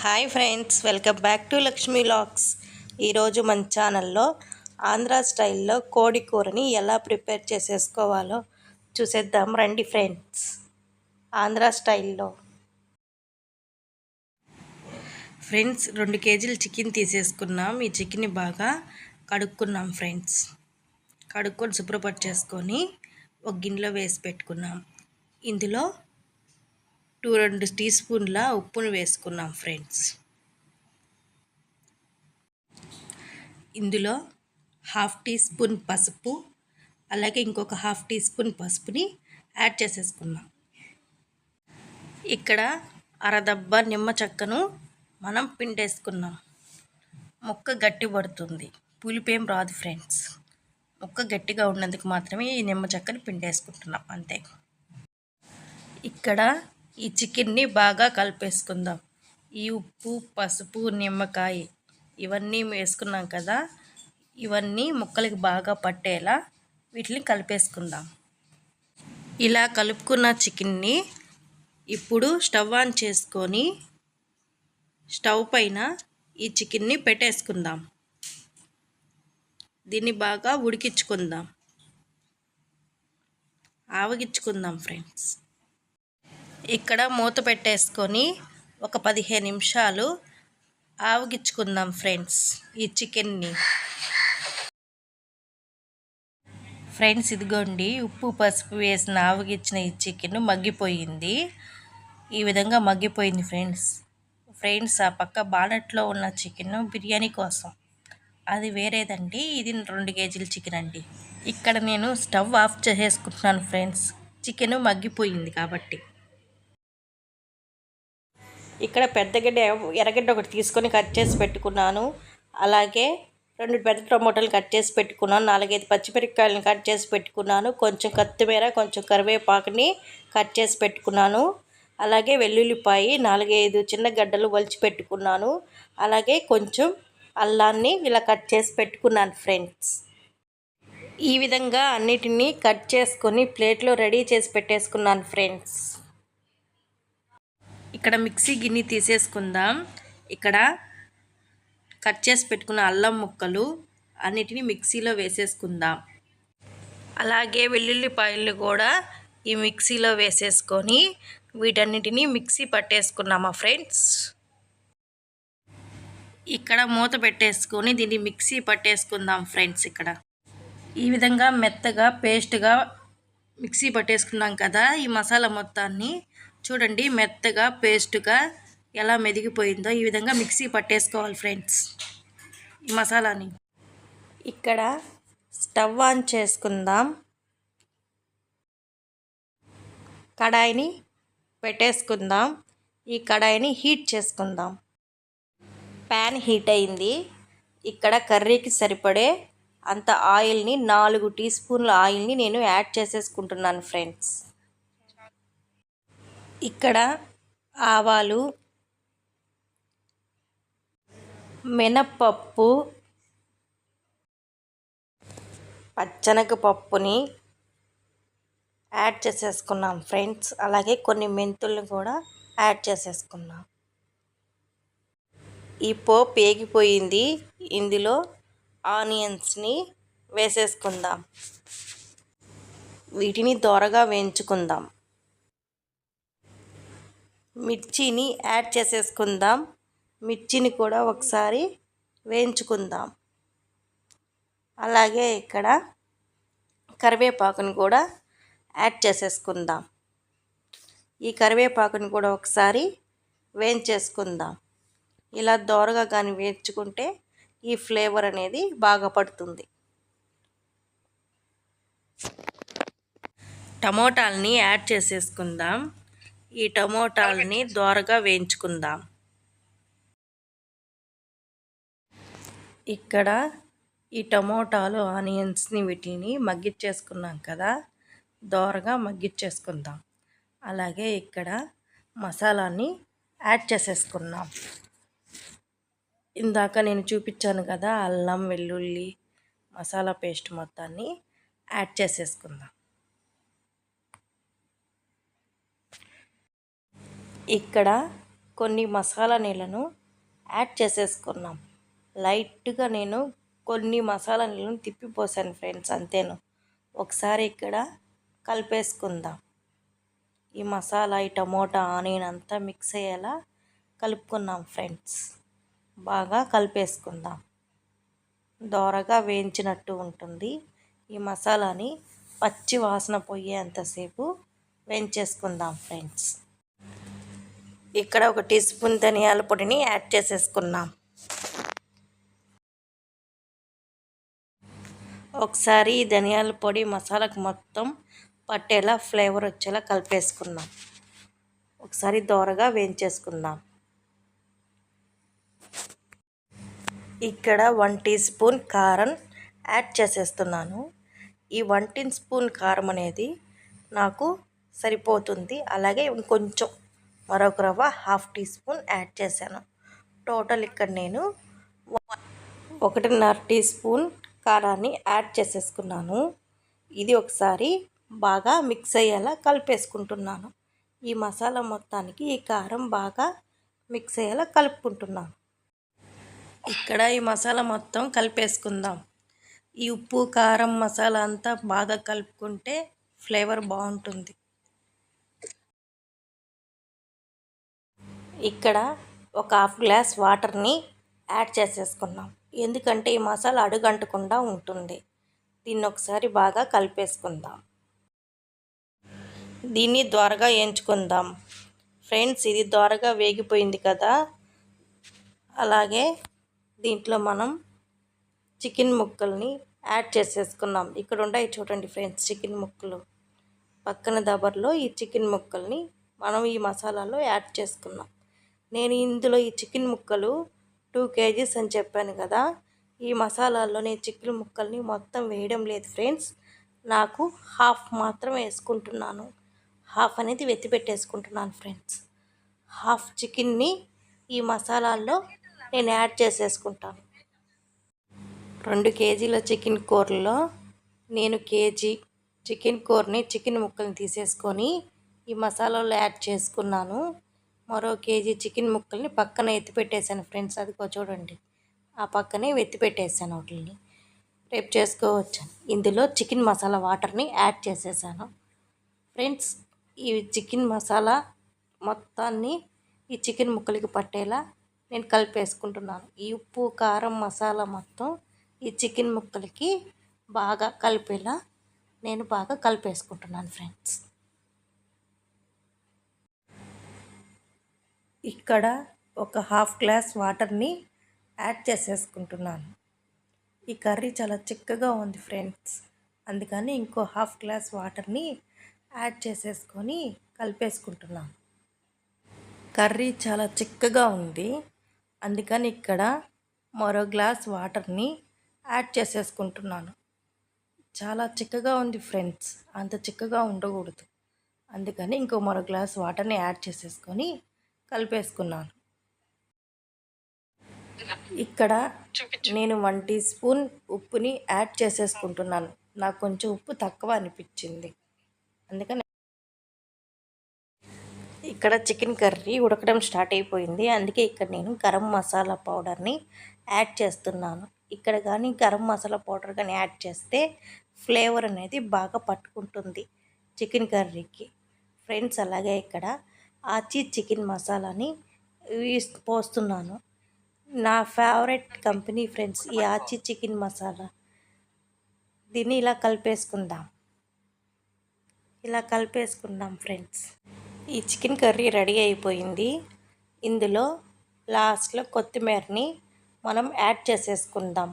Hi friends, welcome back to Lakshmi logs. ఈరోజు మన ఛానల్లో ఆంధ్ర స్టైల్లో కోడి కూరని ఎలా ప్రిపేర్ చేసేసుకోవాలో చూసేద్దాం రండి ఫ్రెండ్స్. ఆంధ్ర స్టైల్లో ఫ్రెండ్స్ 2 కేజీలు చికెన్ తీసేసుకున్నాం. ఈ చికెన్ని బాగా కడుక్కున్నాం ఫ్రెండ్స్. కడుక్కొని శుభ్రపరిచేసుకొని ఒక గిన్నెలో వేసి పెట్టుకున్నాం. ఇందులో 2 టీ స్పూన్ల ఉప్పును వేసుకున్నాం ఫ్రెండ్స్. ఇందులో 1/2 టీ స్పూన్ పసుపు, అలాగే ఇంకొక 1/2 టీ స్పూన్ పసుపుని యాడ్ చేసేసుకున్నాం. ఇక్కడ అరదబ్బ నిమ్మ చెక్కను మనం పిండేసుకున్నాం. ముక్క గట్టి పడుతుంది, పులిపేం రాదు ఫ్రెండ్స్. ముక్క గట్టిగా ఉన్నందుకు మాత్రమే ఈ నిమ్మ చెక్కను పిండేసుకుంటున్నాం అంతే. ఇక్కడ ఈ చికెన్ని బాగా కలిపేసుకుందాం. ఈ ఉప్పు, పసుపు, నిమ్మకాయ ఇవన్నీ వేసుకున్నాం కదా, ఇవన్నీ ముక్కలకి బాగా పట్టేలా వీటిని కలిపేసుకుందాం. ఇలా కలుపుకున్న చికెన్ని ఇప్పుడు స్టవ్ ఆన్ చేసుకొని స్టవ్ పైన ఈ చికెన్ని పెట్టేసుకుందాం. దీన్ని బాగా ఉడికించుకుందాం, ఆవగించుకుందాం ఫ్రెండ్స్. ఇక్కడ మూత పెట్టేసుకొని ఒక 15 నిమిషాలు ఆవగించుకుందాం ఫ్రెండ్స్ ఈ చికెన్ని. ఫ్రెండ్స్ ఇదిగోండి, ఉప్పు పసుపు వేసిన ఆవగించిన ఈ చికెన్ మగ్గిపోయింది. ఈ విధంగా మగ్గిపోయింది ఫ్రెండ్స్. ఆ పక్క బానట్లో ఉన్న చికెన్ బిర్యానీ కోసం, అది వేరేదండి. ఇది 2 కేజీల చికెన్ అండి. ఇక్కడ నేను స్టవ్ ఆఫ్ చేసేసుకుంటున్నాను ఫ్రెండ్స్, చికెన్ మగ్గిపోయింది కాబట్టి. ఇక్కడ ఎర్రగడ్డ ఒకటి తీసుకొని కట్ చేసి పెట్టుకున్నాను. అలాగే 2 పెద్ద టమోటాలు కట్ చేసి పెట్టుకున్నాను. 4-5 పచ్చిమిరపకాయలను కట్ చేసి పెట్టుకున్నాను. కొంచెం కొత్తిమీర, కొంచెం కరివేపాకుని కట్ చేసి పెట్టుకున్నాను. అలాగే వెల్లుల్లిపాయ 4-5 చిన్న గడ్డలు వలిచి పెట్టుకున్నాను. అలాగే కొంచెం అల్లాన్ని ఇలా కట్ చేసి పెట్టుకున్నాను ఫ్రెండ్స్. ఈ విధంగా అన్నిటినీ కట్ చేసుకొని ప్లేట్లో రెడీ చేసి పెట్టేసుకున్నాను ఫ్రెండ్స్. ఇక్కడ మిక్సీ గిన్నె తీసేసుకుందాం. ఇక్కడ కట్ చేసి పెట్టుకున్న అల్లం ముక్కలు అన్నిటినీ మిక్సీలో వేసేసుకుందాం. అలాగే వెల్లుల్లిపాయలు కూడా ఈ మిక్సీలో వేసేసుకొని వీటన్నిటినీ మిక్సీ పట్టేసుకున్నామా ఫ్రెండ్స్. ఇక్కడ మూత పెట్టేసుకొని దీన్ని మిక్సీ పట్టేసుకుందాం ఫ్రెండ్స్. ఇక్కడ ఈ విధంగా మెత్తగా పేస్ట్గా మిక్సీ పట్టేసుకున్నాం కదా. ఈ మసాలా మొత్తాన్ని చూడండి, మెత్తగా పేస్ట్గా ఎలా మెదిగిపోయిందో ఈ విధంగా మిక్సీ పట్టేసుకోవాలి ఫ్రెండ్స్ ఈ మసాలాని. ఇక్కడ స్టవ్ ఆన్ చేసుకుందాం. కడాయిని పెట్టేసుకుందాం. ఈ కడాయిని హీట్ చేసుకుందాం. ప్యాన్ హీట్ అయింది. ఇక్కడ కర్రీకి సరిపడే అంత ఆయిల్ని 4 టీ స్పూన్ల ఆయిల్ని నేను యాడ్ చేసేసుకుంటున్నాను ఫ్రెండ్స్. ఇక్కడ ఆవాలు, మినప్పప్పు, పచ్చనగపప్పుని యాడ్ చేసేసుకున్నాం ఫ్రెండ్స్. అలాగే కొన్ని మెంతులను కూడా యాడ్ చేసేసుకున్నాం. ఈ పోపు వేగిపోయింది. ఇందులో ఆనియన్స్ని వేసేసుకుందాం. వీటిని దోరగా వేయించుకుందాం. మిర్చిని యాడ్ చేసేసుకుందాం. మిర్చిని కూడా ఒకసారి వేయించుకుందాం. అలాగే ఇక్కడ కరివేపాకుని కూడా యాడ్ చేసేసుకుందాం. ఈ కరివేపాకుని కూడా ఒకసారి వేయించేసుకుందాం. ఇలా దోరగా కానీ వేయించుకుంటే ఈ ఫ్లేవర్ అనేది బాగా పడుతుంది. టమోటాలని యాడ్ చేసేసుకుందాం. ఈ టమోటాలని దోరగా వేయించుకుందాం. ఇక్కడ ఈ టమోటాలు, ఆనియన్స్ని వీటిని మగ్గిచ్చేసుకున్నాం కదా, దోరగా మగ్గిచ్చేసుకుందాం. అలాగే ఇక్కడ మసాలాని యాడ్ చేసేసుకున్నాం. ఇందాక నేను చూపించాను కదా, అల్లం వెల్లుల్లి మసాలా పేస్ట్ మొత్తాన్ని యాడ్ చేసేసుకుందాం. ఇక్కడ కొన్ని మసాలా నీళ్ళను యాడ్ చేసేసుకున్నాం. లైట్గా నేను కొన్ని మసాలా నీళ్ళను తిప్పిపోసాను ఫ్రెండ్స్, అంతేను. ఒకసారి ఇక్కడ కలిపేసుకుందాం. ఈ మసాలా, ఈ టమోటా, ఆనియన్ అంతా మిక్స్ అయ్యేలా కలుపుకున్నాం ఫ్రెండ్స్. బాగా కలిపేసుకుందాం. దోరగా వేయించినట్టు ఉంటుంది. ఈ మసాలాని పచ్చి వాసన పోయేంతసేపు వేయించేసుకుందాం ఫ్రెండ్స్. ఇక్కడ 1 టీ స్పూన్ ధనియాల పొడిని యాడ్ చేసేసుకున్నాం. ఒకసారి ఈ ధనియాల పొడి మసాలాకు మొత్తం పట్టేలా ఫ్లేవర్ వచ్చేలా కలిపేసుకుందాం. ఒకసారి దోరగా వేయించేసుకుందాం. ఇక్కడ 1 టీ స్పూన్ కారం యాడ్ చేసేస్తున్నాను. ఈ 1 టీ స్పూన్ కారం అనేది నాకు సరిపోతుంది. అలాగే ఇంకొంచెం మరొక రవ్వ 1/2 టీ స్పూన్ యాడ్ చేశాను. టోటల్ ఇక్కడ నేను 1.5 టీ స్పూన్ కారాన్ని యాడ్ చేసేసుకున్నాను. ఇది ఒకసారి బాగా మిక్స్ అయ్యేలా కలిపేసుకుంటున్నాను. ఈ మసాలా మొత్తానికి ఈ కారం బాగా మిక్స్ అయ్యేలా కలుపుకుంటున్నాను. ఇక్కడ ఈ మసాలా మొత్తం కలిపేసుకుందాం. ఈ ఉప్పు, కారం, మసాలా అంతా బాగా కలుపుకుంటే ఫ్లేవర్ బాగుంటుంది. ఇక్కడ ఒక 1/2 గ్లాస్ వాటర్ని యాడ్ చేసేసుకున్నాం. ఎందుకంటే ఈ మసాలా అడుగంటకుండా ఉంటుంది. దీన్ని ఒకసారి బాగా కలిపేసుకుందాం. దీన్ని త్వరగా వేయించుకుందాం ఫ్రెండ్స్. ఇది త్వరగా వేగిపోయింది కదా. అలాగే దీంట్లో మనం చికెన్ ముక్కల్ని యాడ్ చేసేసుకున్నాం. ఇక్కడ ఉన్నాయి చూడండి ఫ్రెండ్స్ చికెన్ ముక్కలు. పక్కన దబర్లో ఈ చికెన్ ముక్కల్ని మనం ఈ మసాలాలో యాడ్ చేసుకున్నాం. నేను ఇందులో ఈ చికెన్ ముక్కలు 2 kgs అని చెప్పాను కదా. ఈ మసాలాల్లో నేను చికెన్ ముక్కల్ని మొత్తం వేయడం లేదు ఫ్రెండ్స్. నాకు 1/2 మాత్రం వేసుకుంటున్నాను. 1/2 అనేది వెత్తి పెట్టేసుకుంటున్నాను ఫ్రెండ్స్. 1/2 చికెన్ని ఈ మసాలాల్లో నేను యాడ్ చేసేసుకుంటాను. 2 kgల చికెన్ కూరలో నేను కేజీ చికెన్ కూరని, చికెన్ ముక్కల్ని తీసేసుకొని ఈ మసాలాలో యాడ్ చేసుకున్నాను. మరో కేజీ చికెన్ ముక్కల్ని పక్కన ఎత్తి పెట్టేశాను ఫ్రెండ్స్. అదిగో చూడండి, ఆ పక్కనే ఎత్తి పెట్టేశాను. వాటిని రేపు చేసుకోవచ్చు. ఇందులో చికెన్ మసాలా వాటర్ని యాడ్ చేసేసాను ఫ్రెండ్స్. ఈ చికెన్ మసాలా మొత్తాన్ని ఈ చికెన్ ముక్కలకి పట్టేలా నేను కలిపేసుకుంటున్నాను. ఈ ఉప్పు, కారం, మసాలా మొత్తం ఈ చికెన్ ముక్కలకి బాగా కలిపేలా నేను బాగా కలిపేసుకుంటున్నాను ఫ్రెండ్స్. ఇక్కడ ఒక 1/2 గ్లాస్ వాటర్ని యాడ్ చేసేసుకుంటున్నాను. ఈ కర్రీ చాలా చిక్కగా ఉంది ఫ్రెండ్స్. అందుకని ఇంకో 1/2 గ్లాస్ వాటర్ని యాడ్ చేసేసుకొని కలిపేసుకుంటున్నాను. కర్రీ చాలా చిక్కగా ఉంది. అందుకని ఇక్కడ మరో గ్లాస్ వాటర్ని యాడ్ చేసేసుకుంటున్నాను. చాలా చిక్కగా ఉంది ఫ్రెండ్స్, అంత చిక్కగా ఉండకూడదు. అందుకని ఇంకో మరో గ్లాస్ వాటర్ని యాడ్ చేసేసుకొని కలిపేసుకున్నాను. ఇక్కడ నేను 1 టీ స్పూన్ ఉప్పుని యాడ్ చేసేసుకుంటున్నాను. నాకు కొంచెం ఉప్పు తక్కువ అనిపించింది. అందుకని ఇక్కడ చికెన్ కర్రీ ఉడకడం స్టార్ట్ అయిపోయింది. అందుకే ఇక్కడ నేను గరం మసాలా పౌడర్ని యాడ్ చేస్తున్నాను. ఇక్కడ కానీ గరం మసాలా పౌడర్ కానీ యాడ్ చేస్తే ఫ్లేవర్ అనేది బాగా పట్టుకుంటుంది చికెన్ కర్రీకి ఫ్రెండ్స్. అలాగే ఇక్కడ ఆచి చికెన్ మసాలాని పోస్తున్నాను. నా ఫేవరెట్ కంపెనీ ఫ్రెండ్స్ ఈ ఆచి చికెన్ మసాలా. దీన్ని ఇలా కలిపేసుకుందాం ఫ్రెండ్స్. ఈ చికెన్ కర్రీ రెడీ అయిపోయింది. ఇందులో లాస్ట్లో కొత్తిమీరని మనం యాడ్ చేసేసుకుందాం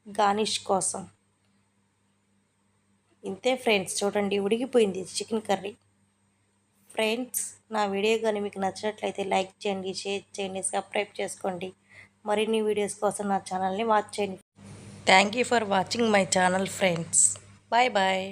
గార్నిష్ కోసం. ఇంతే ఫ్రెండ్స్, చూడండి ఉడికిపోయింది చికెన్ కర్రీ. ఫ్రెండ్స్, నా వీడియో కానీ మీకు నచ్చినట్లయితే లైక్ చేయండి, షేర్ చేయండి, సబ్స్క్రైబ్ చేసుకోండి. మరిన్ని వీడియోస్ కోసం నా ఛానల్ని వాచ్ చేయండి. Thank you for watching my channel friends. Bye bye.